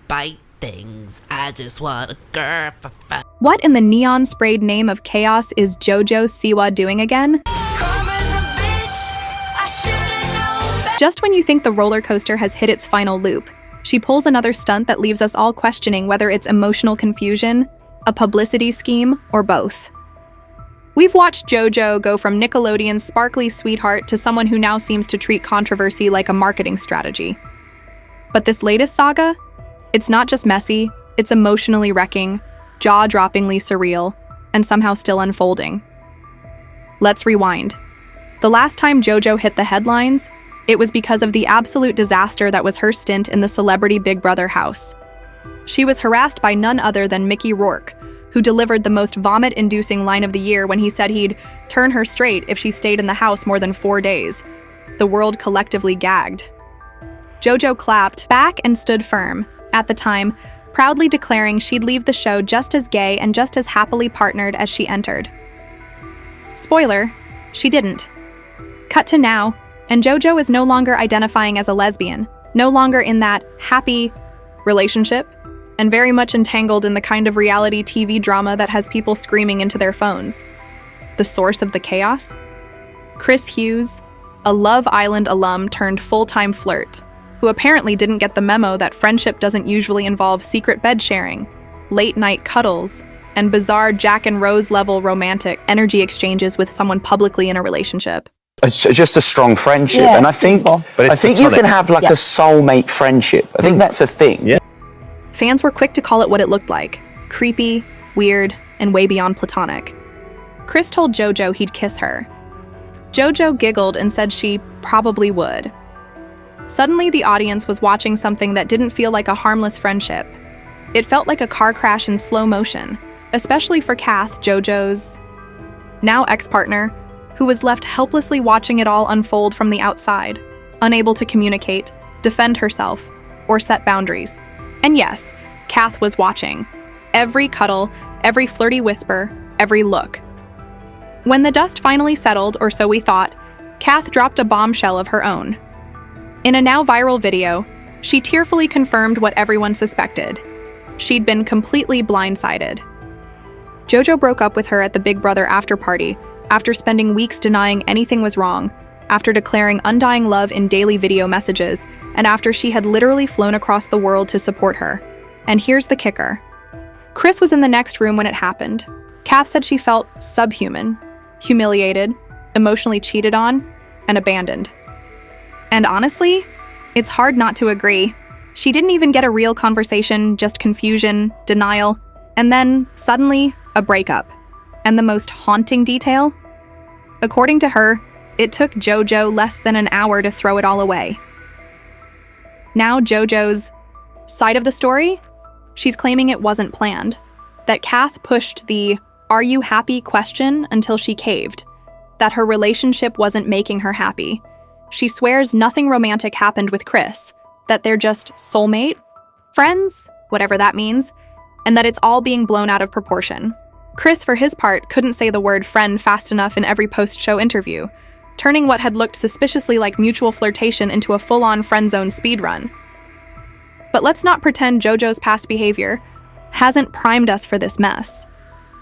bite things. I just want a girl for fun. What in the neon-sprayed name of chaos is JoJo Siwa doing again? Just when you think the roller coaster has hit its final loop, she pulls another stunt that leaves us all questioning whether it's emotional confusion, a publicity scheme, or both. We've watched JoJo go from Nickelodeon's sparkly sweetheart to someone who now seems to treat controversy like a marketing strategy. But this latest saga? It's not just messy, it's emotionally wrecking, jaw-droppingly surreal, and somehow still unfolding. Let's rewind. The last time JoJo hit the headlines, it was because of the absolute disaster that was her stint in the celebrity Big Brother house. She was harassed by none other than Mickey Rourke, who delivered the most vomit-inducing line of the year when he said he'd turn her straight if she stayed in the house more than 4 days. The world collectively gagged. JoJo clapped back and stood firm, at the time, proudly declaring she'd leave the show just as gay and just as happily partnered as she entered. Spoiler, she didn't. Cut to now, and JoJo is no longer identifying as a lesbian, no longer in that happy relationship, and very much entangled in the kind of reality TV drama that has people screaming into their phones. The source of the chaos? Chris Hughes, a Love Island alum turned full-time flirt, who apparently didn't get the memo that friendship doesn't usually involve secret bed sharing, late-night cuddles, and bizarre Jack and Rose-level romantic energy exchanges with someone publicly in a relationship. It's just a strong friendship, Yeah, and I think you can have like a soulmate friendship. I think that's a thing. Yeah. Fans were quick to call it what it looked like: creepy, weird, and way beyond platonic. Chris told JoJo he'd kiss her. JoJo giggled and said she probably would. Suddenly, the audience was watching something that didn't feel like a harmless friendship. It felt like a car crash in slow motion, especially for Kath, JoJo's now ex-partner, who was left helplessly watching it all unfold from the outside, unable to communicate, defend herself, or set boundaries. And yes, Kath was watching. Every cuddle, every flirty whisper, every look. When the dust finally settled, or so we thought, Kath dropped a bombshell of her own. In a now viral video, she tearfully confirmed what everyone suspected. She'd been completely blindsided. JoJo broke up with her at the Big Brother after-party after spending weeks denying anything was wrong, after declaring undying love in daily video messages, and after she had literally flown across the world to support her. And here's the kicker. Chris was in the next room when it happened. Kath said she felt subhuman, humiliated, emotionally cheated on, and abandoned. And honestly, it's hard not to agree. She didn't even get a real conversation, just confusion, denial, and then, suddenly, a breakup. And the most haunting detail? According to her, it took JoJo less than an hour to throw it all away. Now JoJo's side of the story? She's claiming it wasn't planned. That Kath pushed the "are you happy?" question until she caved. That her relationship wasn't making her happy. She swears nothing romantic happened with Chris, that they're just soulmate, friends, whatever that means, and that it's all being blown out of proportion. Chris, for his part, couldn't say the word friend fast enough in every post-show interview, turning what had looked suspiciously like mutual flirtation into a full-on friend-zone speedrun. But let's not pretend JoJo's past behavior hasn't primed us for this mess.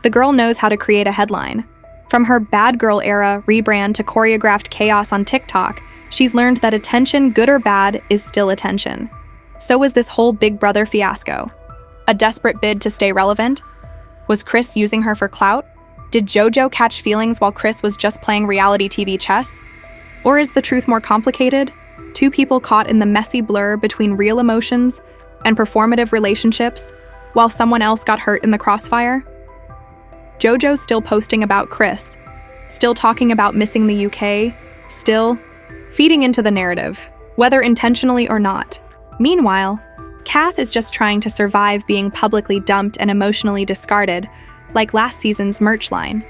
The girl knows how to create a headline. From her bad girl era rebrand to choreographed chaos on TikTok, she's learned that attention, good or bad, is still attention. So was this whole Big Brother fiasco. A desperate bid to stay relevant? Was Chris using her for clout? Did JoJo catch feelings while Chris was just playing reality TV chess? Or is the truth more complicated? Two people caught in the messy blur between real emotions and performative relationships, while someone else got hurt in the crossfire? JoJo's still posting about Chris, still talking about missing the UK, still feeding into the narrative, whether intentionally or not. Meanwhile, Kath is just trying to survive being publicly dumped and emotionally discarded, like last season's merch line.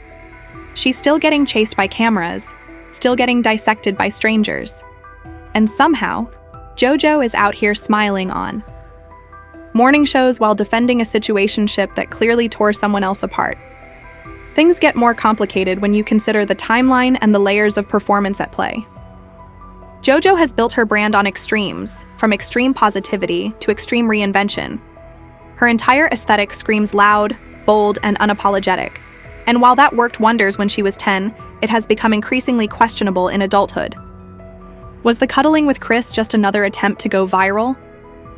She's still getting chased by cameras, still getting dissected by strangers. And somehow, JoJo is out here smiling on morning shows while defending a situationship that clearly tore someone else apart. Things get more complicated when you consider the timeline and the layers of performance at play. JoJo has built her brand on extremes, from extreme positivity to extreme reinvention. Her entire aesthetic screams loud, bold, and unapologetic. And while that worked wonders when she was 10, it has become increasingly questionable in adulthood. Was the cuddling with Chris just another attempt to go viral?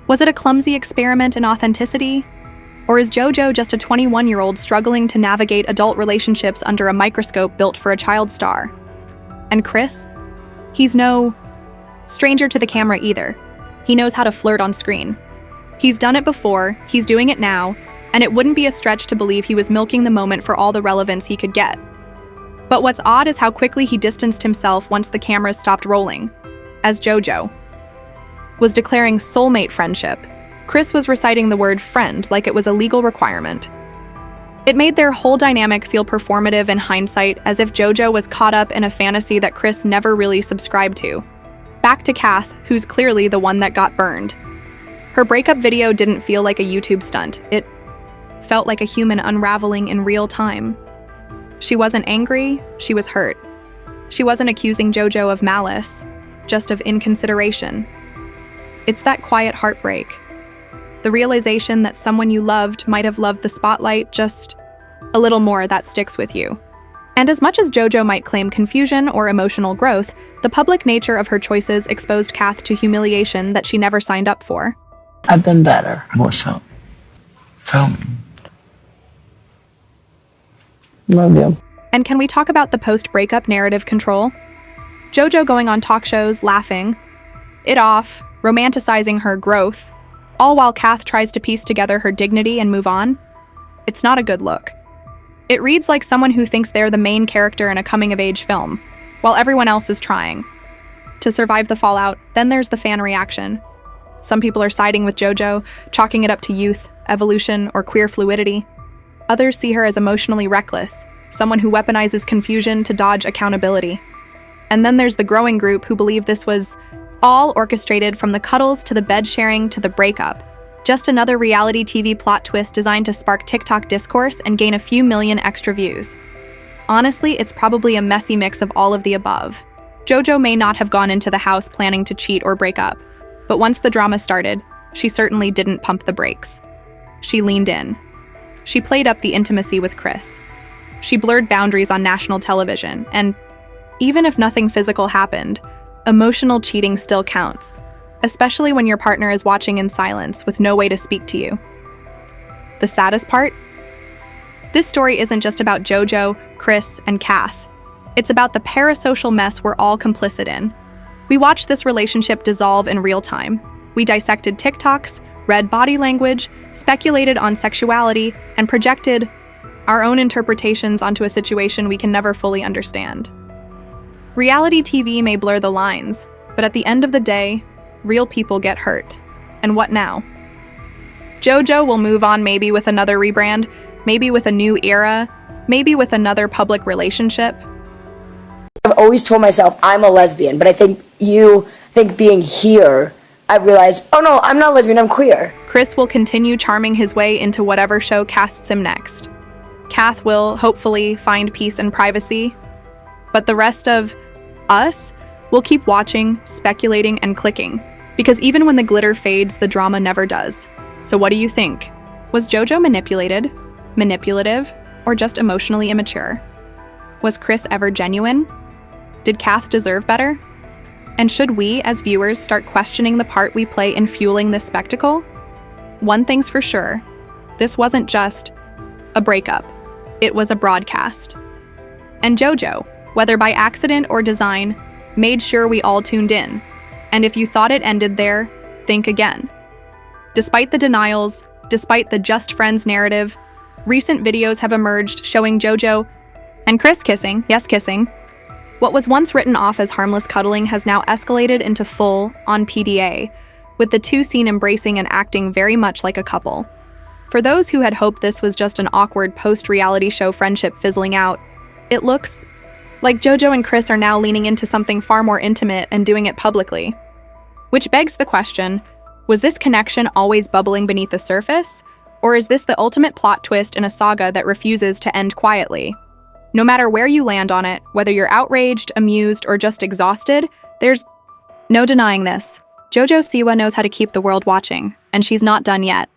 Was it a clumsy experiment in authenticity? Or is JoJo just a 21-year-old struggling to navigate adult relationships under a microscope built for a child star? And Chris? He's no stranger to the camera either. He knows how to flirt on screen. He's done it before, he's doing it now, and it wouldn't be a stretch to believe he was milking the moment for all the relevance he could get. But what's odd is how quickly he distanced himself once the cameras stopped rolling. As JoJo was declaring soulmate friendship, Chris was reciting the word friend like it was a legal requirement. It made their whole dynamic feel performative in hindsight, as if JoJo was caught up in a fantasy that Chris never really subscribed to. Back to Kath, who's clearly the one that got burned. Her breakup video didn't feel like a YouTube stunt. It felt like a human unraveling in real time. She wasn't angry, she was hurt. She wasn't accusing JoJo of malice, just of inconsideration. It's that quiet heartbreak. The realization that someone you loved might have loved the spotlight just a little more that sticks with you. And as much as JoJo might claim confusion or emotional growth, the public nature of her choices exposed Kath to humiliation that she never signed up for. I've been better. What's up? Tell me. Love you. And can we talk about the post-breakup narrative control? JoJo going on talk shows, laughing it off, romanticizing her growth, all while Kath tries to piece together her dignity and move on. It's not a good look. It reads like someone who thinks they're the main character in a coming-of-age film, while everyone else is trying to survive the fallout. Then there's the fan reaction. Some people are siding with JoJo, chalking it up to youth, evolution, or queer fluidity. Others see her as emotionally reckless, someone who weaponizes confusion to dodge accountability. And then there's the growing group who believe this was all orchestrated, from the cuddles to the bed sharing to the breakup. Just another reality TV plot twist designed to spark TikTok discourse and gain a few million extra views. Honestly, it's probably a messy mix of all of the above. JoJo may not have gone into the house planning to cheat or break up, but once the drama started, she certainly didn't pump the brakes. She leaned in. She played up the intimacy with Chris. She blurred boundaries on national television, and even if nothing physical happened, emotional cheating still counts, especially when your partner is watching in silence with no way to speak to you. The saddest part? This story isn't just about JoJo, Chris, and Kath. It's about the parasocial mess we're all complicit in. We watched this relationship dissolve in real time. We dissected TikToks, read body language, speculated on sexuality, and projected our own interpretations onto a situation we can never fully understand. Reality TV may blur the lines, but at the end of the day, real people get hurt. And what now? JoJo will move on, maybe with another rebrand, maybe with a new era, maybe with another public relationship. I've always told myself I'm a lesbian, but I think being here, I realized, oh no, I'm not lesbian, I'm queer. Chris will continue charming his way into whatever show casts him next. Kath will hopefully find peace and privacy, but the rest of us will keep watching, speculating, and clicking, because even when the glitter fades, the drama never does. So what do you think? Was JoJo manipulative, or just emotionally immature? Was Chris ever genuine? Did Kath deserve better? And should we, as viewers, start questioning the part we play in fueling this spectacle? One thing's for sure, this wasn't just a breakup. It was a broadcast. And JoJo, whether by accident or design, made sure we all tuned in. And if you thought it ended there, think again. Despite the denials, despite the just friends narrative, recent videos have emerged showing JoJo and Chris kissing, yes, kissing. What was once written off as harmless cuddling has now escalated into full-on PDA, with the two seen embracing and acting very much like a couple. For those who had hoped this was just an awkward post-reality show friendship fizzling out, it looks like JoJo and Chris are now leaning into something far more intimate and doing it publicly. Which begs the question, was this connection always bubbling beneath the surface? Or is this the ultimate plot twist in a saga that refuses to end quietly? No matter where you land on it, whether you're outraged, amused, or just exhausted, there's No denying this. JoJo Siwa knows how to keep the world watching, and she's not done yet.